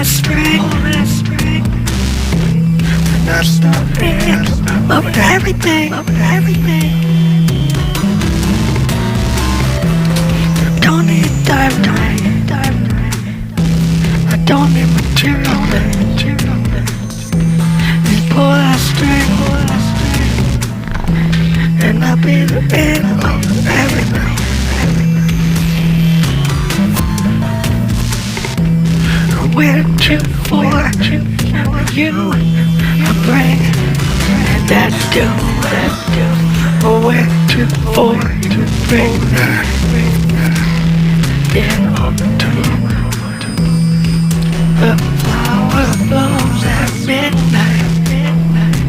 that string, not stopping, over everything, I don't need diamond, I don't need material things. Just pull that string, and I'll be the end of everything. Where to for you, I bring that do. Where to for bring that in the flower blows at midnight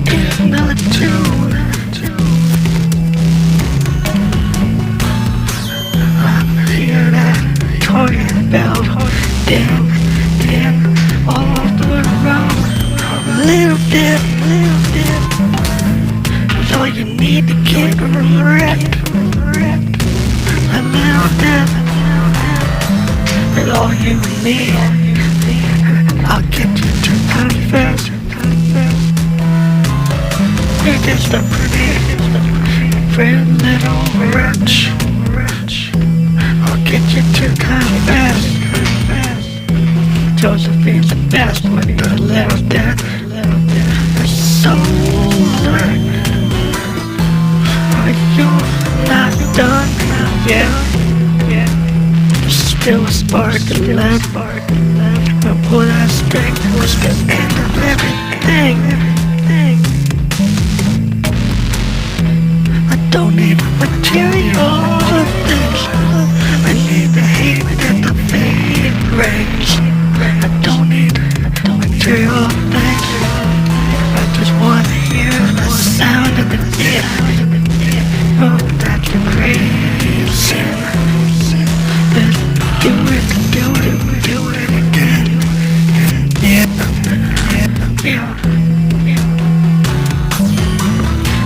in the tune. I hear that toy bell ding all the road. Little dip, that's all you need to get ripped. A little dip, that's all you need. I'll get you to confess. You're just a pretty little wretch. I'll get you to confess. Josephine's the best when he's a little dead. So late. Are you not done yet? Still a spark left. I'll pull that string was the end of everything. I don't need material things. I need the heat and the fade range. I don't need material things. I just want to hear the sound of the dip. Oh, that's crazy. Let's do it again. Yeah.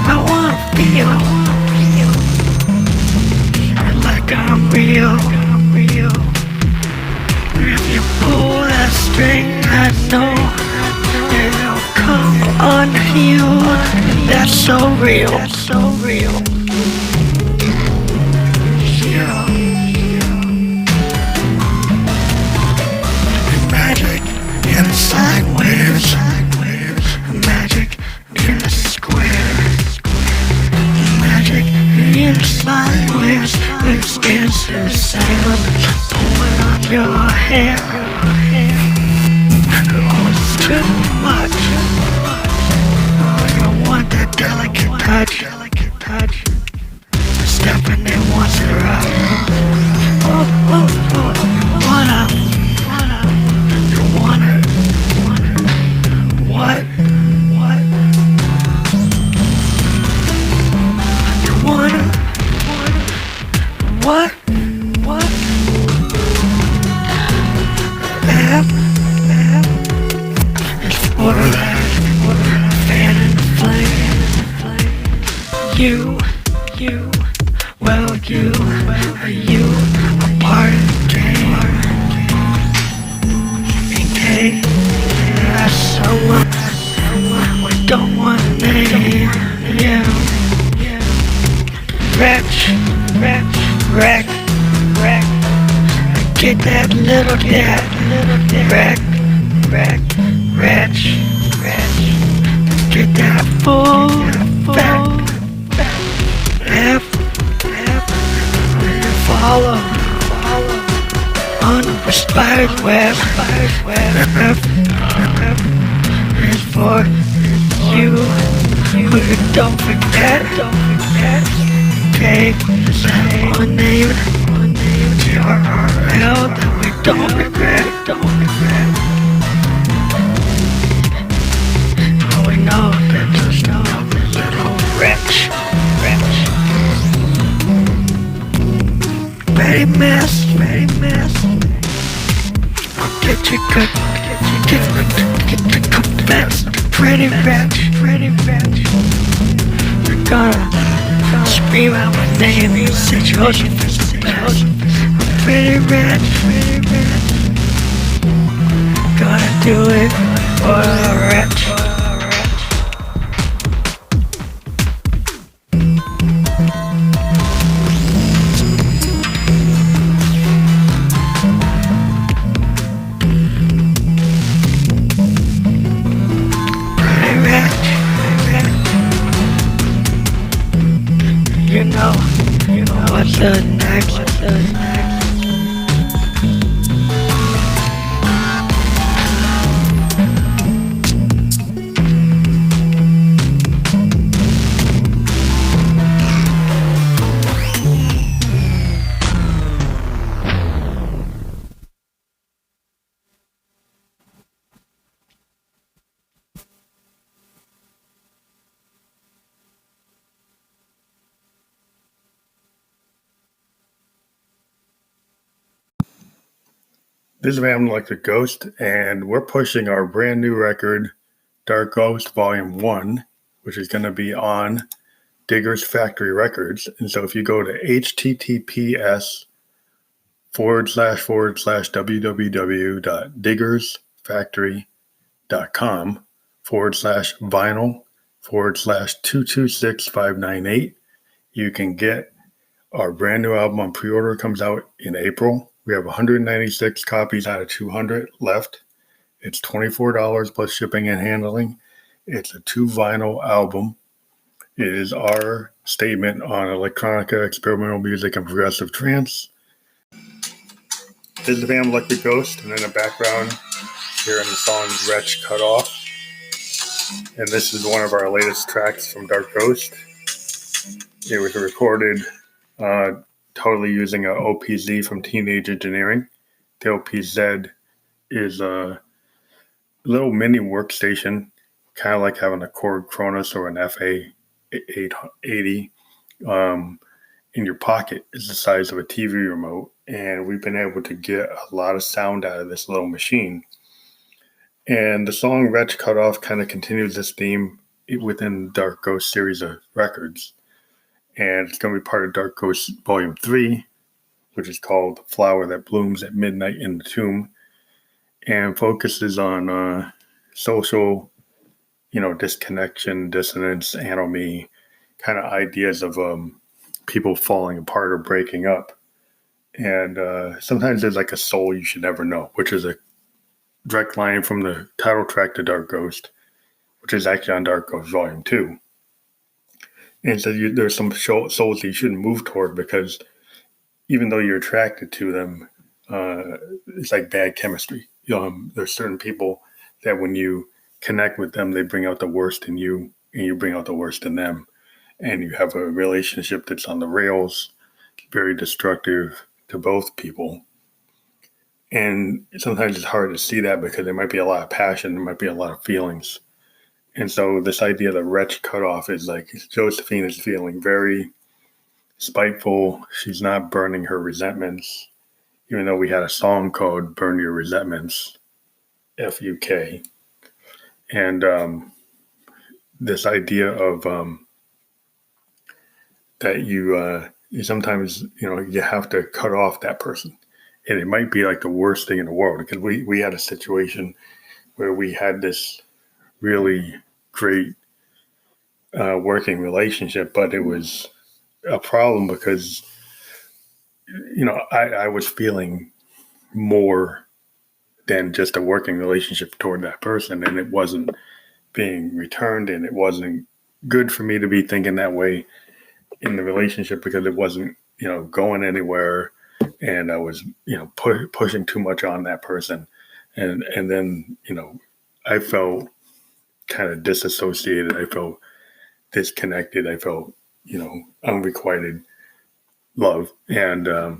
I want to feel like I'm real. If you pull that string, I know it'll come unhealed. That's so real. Yeah. Magic in the sine waves. Magic in the square. Magic in the sine waves. This is the sound. Pulling on your hair. Oh, it's too much. Oh, you want that delicate touch. Stepping in once in a row. You wanna. What? You wanna. What? It's for that fan and flame. You, well, you a part of the game. Okay, that's someone we don't want to name. Yeah. Wretch. Get that little dad. Wretch. Get that full back. F. Follow. On the spider's web. F is for you. Don't forget. Okay, one name. TRRL that we don't regret. We know that there's no little wretch. Very mess. Get your confess. Pretty wretch. You're gonna scream out my name. You said Joseph is the best. Pretty wretch. Gotta wretch. You know what's the next? This is Van Like the Ghost, and we're pushing our brand new record, Dark Ghost Volume 1, which is going to be on Diggers Factory Records. And so if you go to https://www.diggersfactory.com/vinyl/226598, you can get our brand new album on pre-order. Comes out in April. We have 196 copies out of 200 left. It's $24 plus shipping and handling. It's a 2 vinyl album. It is our statement on electronica, experimental music, and progressive trance. This is the band Electric Ghost, and in the background, here in the song Wretch Cut Off. And this is one of our latest tracks from Dark Ghost. It was recorded totally using an OPZ from Teenage Engineering. The OPZ is a little mini workstation, kind of like having a Korg Kronos or an FA880 in your pocket. It's the size of a TV remote, and we've been able to get a lot of sound out of this little machine. And the song Wretch Cut Off kind of continues this theme within the Dark Ghost series of records. And it's going to be part of Dark Ghost Volume 3, which is called Flower That Blooms at Midnight in the Tomb, and focuses on social, disconnection, dissonance, anomie, kind of ideas of people falling apart or breaking up. And sometimes there's like a soul you should never know, which is a direct line from the title track to Dark Ghost, which is actually on Dark Ghost Volume 2. And so there's some souls you shouldn't move toward, because even though you're attracted to them, it's like bad chemistry. There's certain people that when you connect with them, they bring out the worst in you, and you bring out the worst in them. And you have a relationship that's on the rails, very destructive to both people. And sometimes it's hard to see that because there might be a lot of passion, there might be a lot of feelings. And so this idea of the wretch cut off is like Josephine is feeling very spiteful. She's not burning her resentments, even though we had a song called Burn Your Resentments, FUK. And this idea of that you sometimes, you have to cut off that person. And it might be like the worst thing in the world, because we had a situation where we had this really great working relationship, but it was a problem because, I was feeling more than just a working relationship toward that person, and it wasn't being returned, and it wasn't good for me to be thinking that way in the relationship, because it wasn't, going anywhere, and I was, pushing too much on that person, and then, I felt kind of disassociated. I felt disconnected. I felt, unrequited love. And I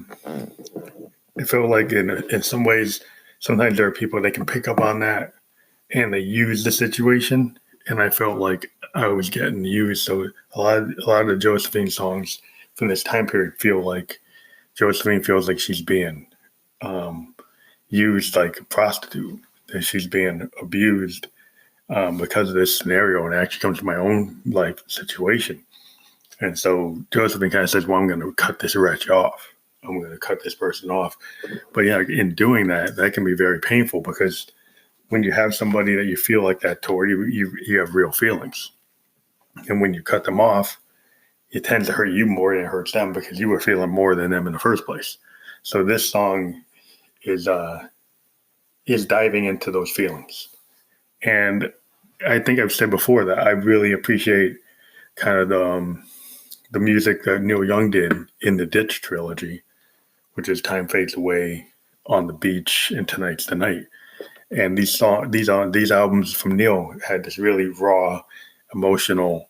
feel like in some ways, sometimes there are people that can pick up on that and they use the situation. And I felt like I was getting used. So a lot of the Josephine songs from this time period feel like Josephine feels like she's being used like a prostitute, that she's being abused because of this scenario, and it actually comes to my own life situation. And so Josephine kind of says, well, I'm going to cut this wretch off. I'm going to cut this person off. But yeah, in doing that, that can be very painful, because when you have somebody that you feel like that toward, you have real feelings. And when you cut them off, it tends to hurt you more than it hurts them because you were feeling more than them in the first place. So this song is diving into those feelings. And I think I've said before that I really appreciate kind of the music that Neil Young did in the Ditch trilogy, which is Time Fades Away, On the Beach, and Tonight's the Night. And these albums from Neil had this really raw, emotional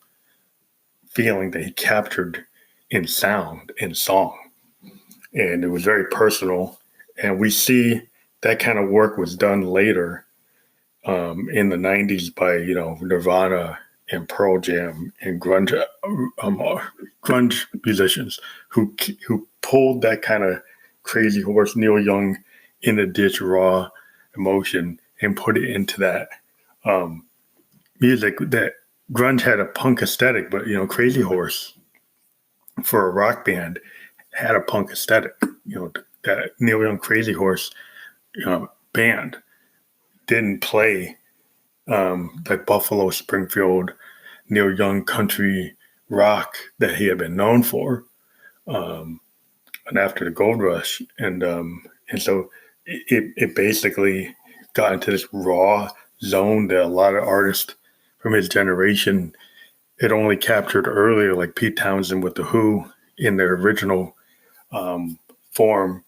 feeling that he captured in sound and song. And it was very personal. And we see that kind of work was done later in the 90s by, Nirvana and Pearl Jam and grunge musicians who pulled that kind of Crazy Horse, Neil Young in the Ditch raw emotion and put it into that music. That grunge had a punk aesthetic, but Crazy Horse for a rock band had a punk aesthetic. That Neil Young Crazy Horse band didn't play like Buffalo Springfield Neil Young country rock that he had been known for, and after the gold rush, and so it basically got into this raw zone that a lot of artists from his generation had only captured earlier, like Pete Townsend with The Who in their original form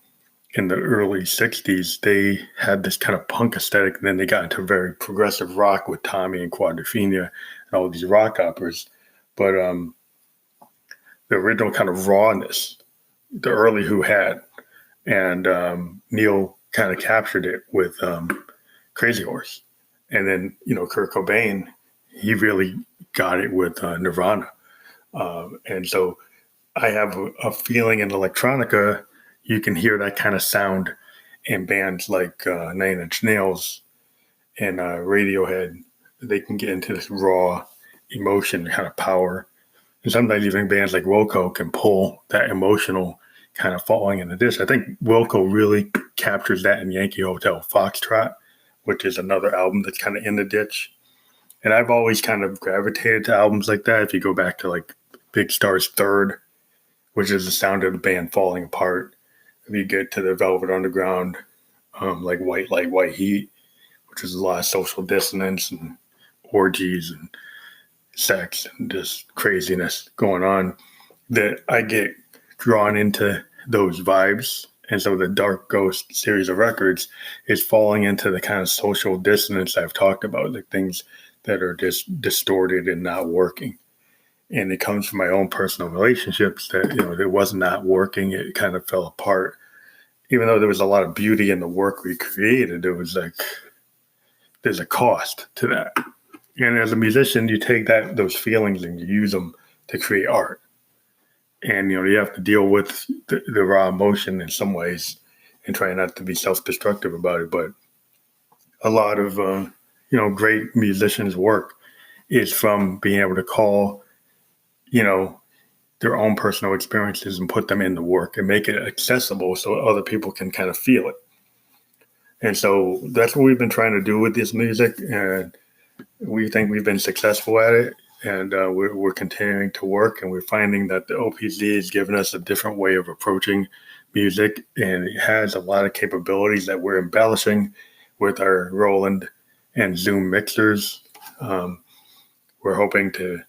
in the early 60s. They had this kind of punk aesthetic, and then they got into very progressive rock with Tommy and Quadrophenia and all these rock operas. But the original kind of rawness, the early Who had, and Neil kind of captured it with Crazy Horse. And then, Kurt Cobain, he really got it with Nirvana. And so I have a feeling in electronica, you can hear that kind of sound in bands like Nine Inch Nails and Radiohead. They can get into this raw emotion kind of power. And sometimes even bands like Wilco can pull that emotional kind of falling in the ditch. I think Wilco really captures that in Yankee Hotel Foxtrot, which is another album that's kind of in the ditch. And I've always kind of gravitated to albums like that. If you go back to like Big Star's Third, which is the sound of the band falling apart. If you get to the Velvet Underground, like White Light, White Heat, which is a lot of social dissonance and orgies and sex and just craziness going on, that I get drawn into those vibes. And so the Dark Ghost series of records is falling into the kind of social dissonance I've talked about, like things that are just distorted and not working. And it comes from my own personal relationships that, it was not working. It kind of fell apart. Even though there was a lot of beauty in the work we created, it was like, there's a cost to that. And as a musician, you take those feelings and you use them to create art. And, you have to deal with the raw emotion in some ways and try not to be self-destructive about it. But a lot of, great musicians' work is from being able to call, their own personal experiences and put them in the work and make it accessible so other people can kind of feel it. And so that's what we've been trying to do with this music. And we think we've been successful at it. And we're continuing to work, and we're finding that the OPZ has given us a different way of approaching music, and it has a lot of capabilities that we're embellishing with our Roland and Zoom mixers. We're hoping to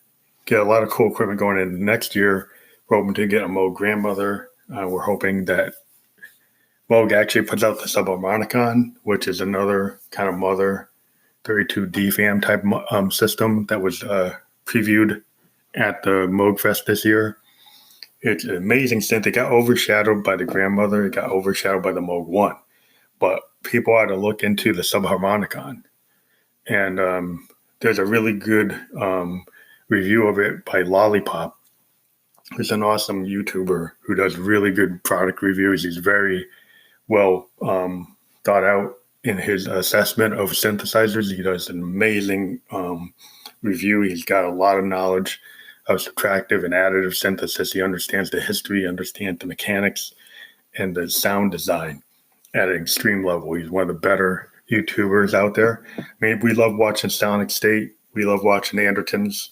get a lot of cool equipment going in next year. We're hoping to get a Moog grandmother. We're hoping that Moog actually puts out the subharmonicon, which is another kind of mother 32 DFAM type system that was previewed at the Moog Fest this year. It's an amazing synth. It got overshadowed by the grandmother. It got overshadowed by the Moog 1. But people ought to look into the subharmonicon. And there's a really good review of it by Lollipop, who's an awesome YouTuber who does really good product reviews. He's very well thought out in his assessment of synthesizers. He does an amazing review. He's got a lot of knowledge of subtractive and additive synthesis. He understands the history, understands the mechanics, and the sound design at an extreme level. He's one of the better YouTubers out there. I mean, we love watching Sonic State. We love watching Andertons.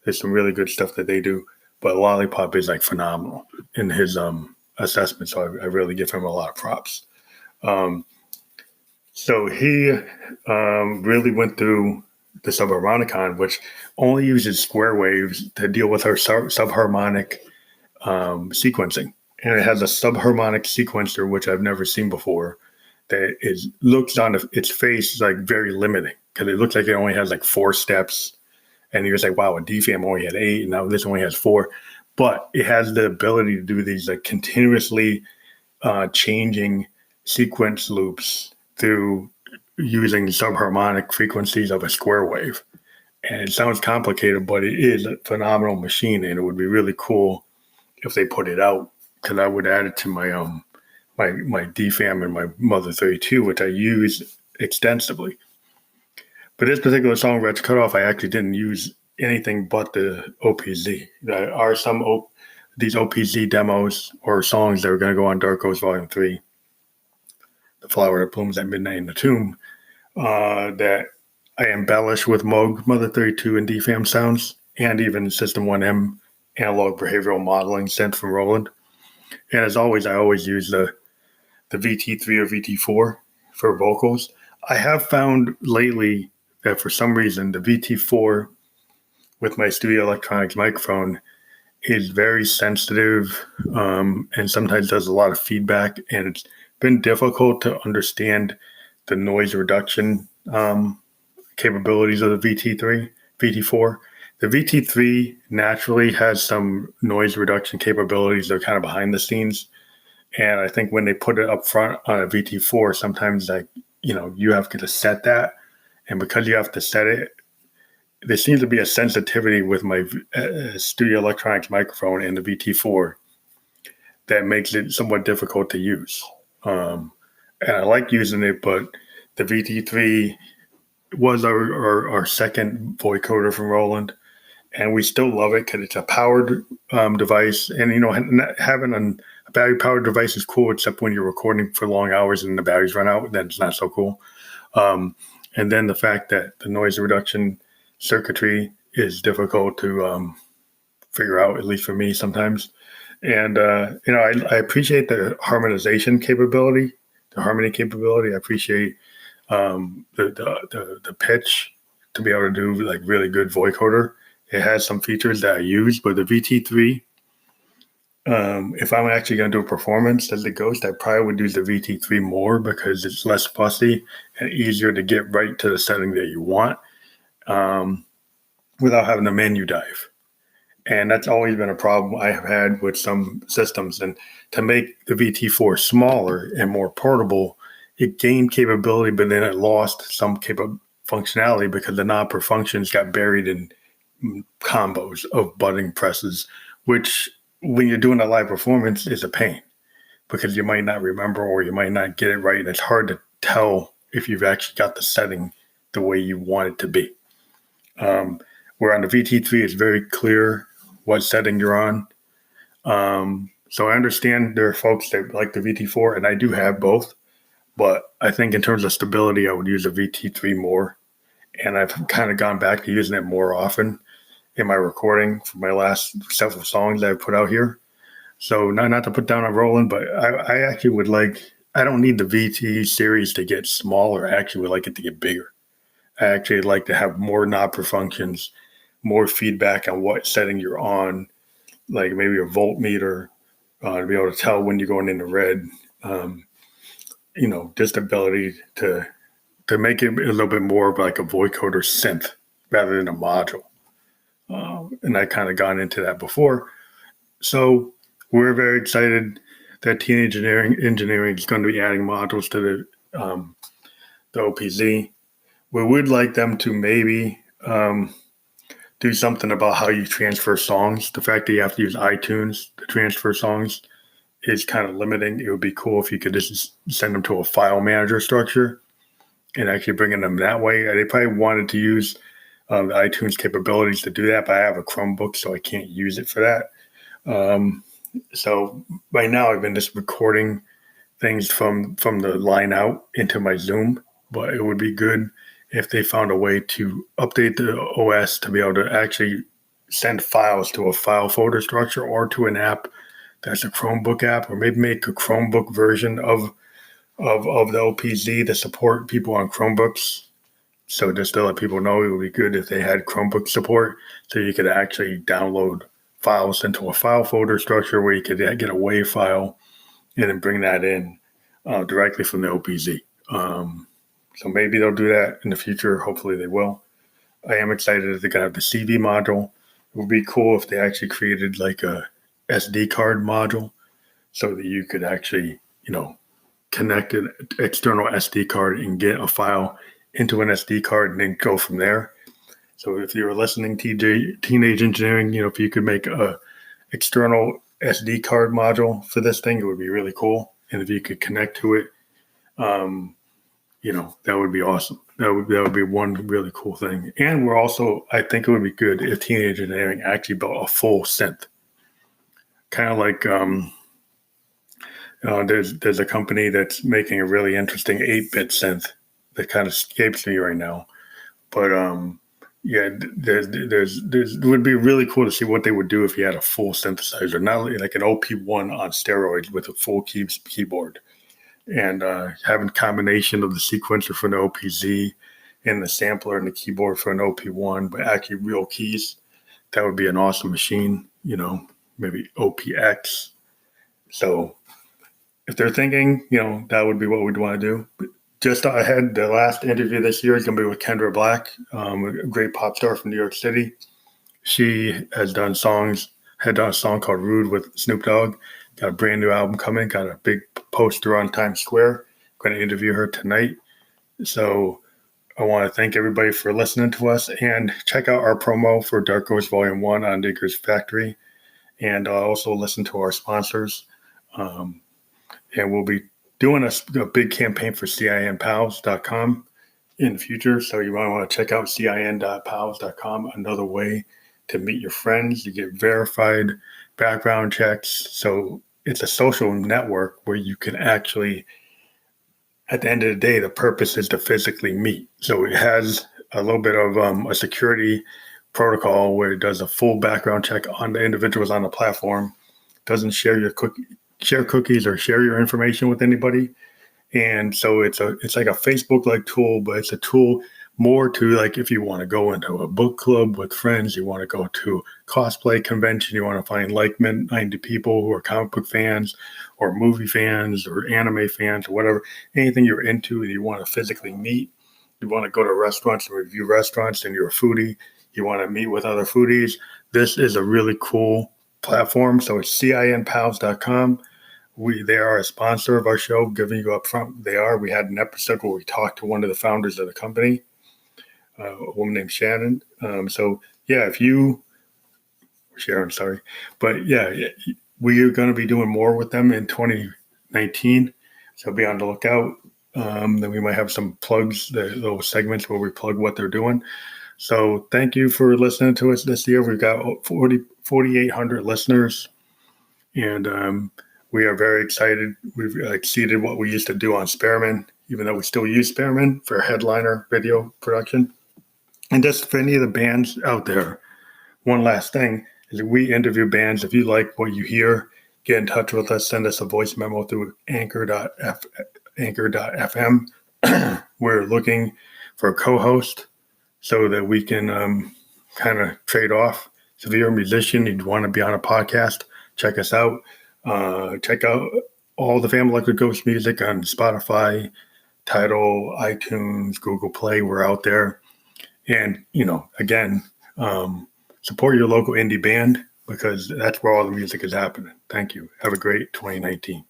There's some really good stuff that they do. But Lollipop is like phenomenal in his assessment. So I really give him a lot of props. So he really went through the subharmonicon, which only uses square waves to deal with our subharmonic sequencing. And it has a subharmonic sequencer, which I've never seen before, that looks on its face like very limiting because it looks like it only has like 4 steps. And you're just like, wow, a DFAM only had 8, and now this only has 4. But it has the ability to do these like continuously changing sequence loops through using subharmonic frequencies of a square wave. And it sounds complicated, but it is a phenomenal machine, and it would be really cool if they put it out, because I would add it to my my DFAM and my Mother 32, which I use extensively. But this particular song, Wretch Cut Off, I actually didn't use anything but the OPZ. There are some these OPZ demos or songs that are going to go on Dark Ghost Volume 3, The Flower That Blooms at Midnight in the Tomb, that I embellish with Moog, Mother 32, and DFAM sounds, and even System 1M analog behavioral modeling synth from Roland. And as always, I always use the VT3 or VT4 for vocals. I have found lately that for some reason the VT4 with my Studio Electronics microphone is very sensitive and sometimes does a lot of feedback, and it's been difficult to understand the noise reduction capabilities of the VT4. The VT3 naturally has some noise reduction capabilities that are kind of behind the scenes. And I think when they put it up front on a VT4, sometimes you have to set that. And because you have to set it, there seems to be a sensitivity with my Studio Electronics microphone and the VT4 that makes it somewhat difficult to use. And I like using it, but the VT3 was our second vocoder from Roland. And we still love it because it's a powered device. And, having a battery-powered device is cool, except when you're recording for long hours and the batteries run out, then it's not so cool. And then the fact that the noise reduction circuitry is difficult to figure out, at least for me sometimes. And, I appreciate the harmonization capability, the harmony capability. I appreciate the pitch to be able to do like really good vocoder. It has some features that I use, but the VT3, if I'm actually going to do a performance as the Ghost, I probably would use the VT3 more because it's less fussy and easier to get right to the setting that you want without having to menu dive. And that's always been a problem I have had with some systems. And to make the VT4 smaller and more portable, it gained capability, but then it lost some functionality because the knob per functions got buried in combos of button presses, which when you're doing a live performance is a pain because you might not remember or you might not get it right. And it's hard to tell if you've actually got the setting the way you want it to be. Where on the VT3, it's very clear what setting you're on. So I understand there are folks that like the VT4, and I do have both. But I think in terms of stability, I would use a VT3 more. And I've kind of gone back to using it more often in my recording for my last several songs that I've put out here. So not to put down on Roland, but I actually would I don't need the VT series to get smaller. I actually would like it to get bigger. I actually like to have more knob per functions, more feedback on what setting you're on, like maybe a voltmeter to be able to tell when you're going into red. Just ability to make it a little bit more of like a vocoder synth rather than a module. And I kind of gone into that before. So we're very excited that Teenage Engineering is going to be adding modules to the OPZ. We would like them to maybe do something about how you transfer songs. The fact that you have to use iTunes to transfer songs is kind of limiting. It would be cool if you could just send them to a file manager structure and actually bringing them that way. They probably wanted to use the iTunes capabilities to do that, but I have a Chromebook, so I can't use it for that. So right now I've been just recording things from the line out into my Zoom but it would be good if they found a way to update the OS to be able to actually send files to a file folder structure or to an app that's a Chromebook app, or maybe make a Chromebook version of the OPZ to support people on Chromebooks. So just to let people know, it would be good if they had Chromebook support, so you could actually download files into a file folder structure where you could get a WAV file and then bring that in directly from the OPZ. So maybe they'll do that in the future. Hopefully they will. I am excited that they're going to have the CD module. It would be cool if they actually created like a SD card module so that you could actually, connect an external SD card and get a file into an SD card and then go from there. So if you're listening, Teenage Engineering, if you could make a external SD card module for this thing, it would be really cool. And if you could connect to it, that would be awesome. That would be one really cool thing. And I think it would be good if Teenage Engineering actually built a full synth. Kind of like there's a company that's making a really interesting 8-bit synth that kind of escapes me right now. But it would be really cool to see what they would do if you had a full synthesizer, not like an OP1 on steroids with a full keyboard. And having a combination of the sequencer for an OPZ and the sampler and the keyboard for an OP1, but actually real keys. That would be an awesome machine, maybe OPX. So if they're thinking, that would be what we'd want to do. But just ahead, the last interview this year is going to be with Kendra Black, a great pop star from New York City. She had done a song called Rude with Snoop Dogg. Got a brand new album coming, got a big poster on Times Square. Going to interview her tonight. So I want to thank everybody for listening to us, and check out our promo for Dark Ghost Volume 1 on Digger's Factory. And also listen to our sponsors. And we'll be doing a big campaign for CINPals.com in the future. So you might want to check out CIN.pals.com, another way to meet your friends. You get verified background checks. So it's a social network where you can actually, at the end of the day, the purpose is to physically meet. So it has a little bit of a security protocol where it does a full background check on the individuals on the platform, doesn't share cookies or share your information with anybody. And so it's like a Facebook-like tool, but it's a tool more to, like, if you want to go into a book club with friends, you want to go to cosplay convention, you want to find like-minded people who are comic book fans or movie fans or anime fans or whatever, anything you're into and you want to physically meet. You want to go to restaurants and review restaurants and you're a foodie. You want to meet with other foodies. This is a really cool platform. So it's CINPals.com. They are a sponsor of our show, giving you up front. They are. We had an episode where we talked to one of the founders of the company, a woman named Sharon. Sharon, sorry. But yeah, we are going to be doing more with them in 2019. So be on the lookout. Then we might have some plugs, little segments where we plug what they're doing. So thank you for listening to us this year. We've got 4,800 listeners, and we are very excited. We've exceeded what we used to do on Spearman, even though we still use Spearman for headliner video production. And just for any of the bands out there, one last thing is we interview bands. If you like what you hear, get in touch with us. Send us a voice memo through anchor.fm. We're looking for a co-host so that we can kind of trade off. So if you're a musician, you'd want to be on a podcast, check us out. Check out all the Family Liquid Ghost music on Spotify, Tidal, iTunes, Google Play. We're out there. And, again, support your local indie band because that's where all the music is happening. Thank you. Have a great 2019.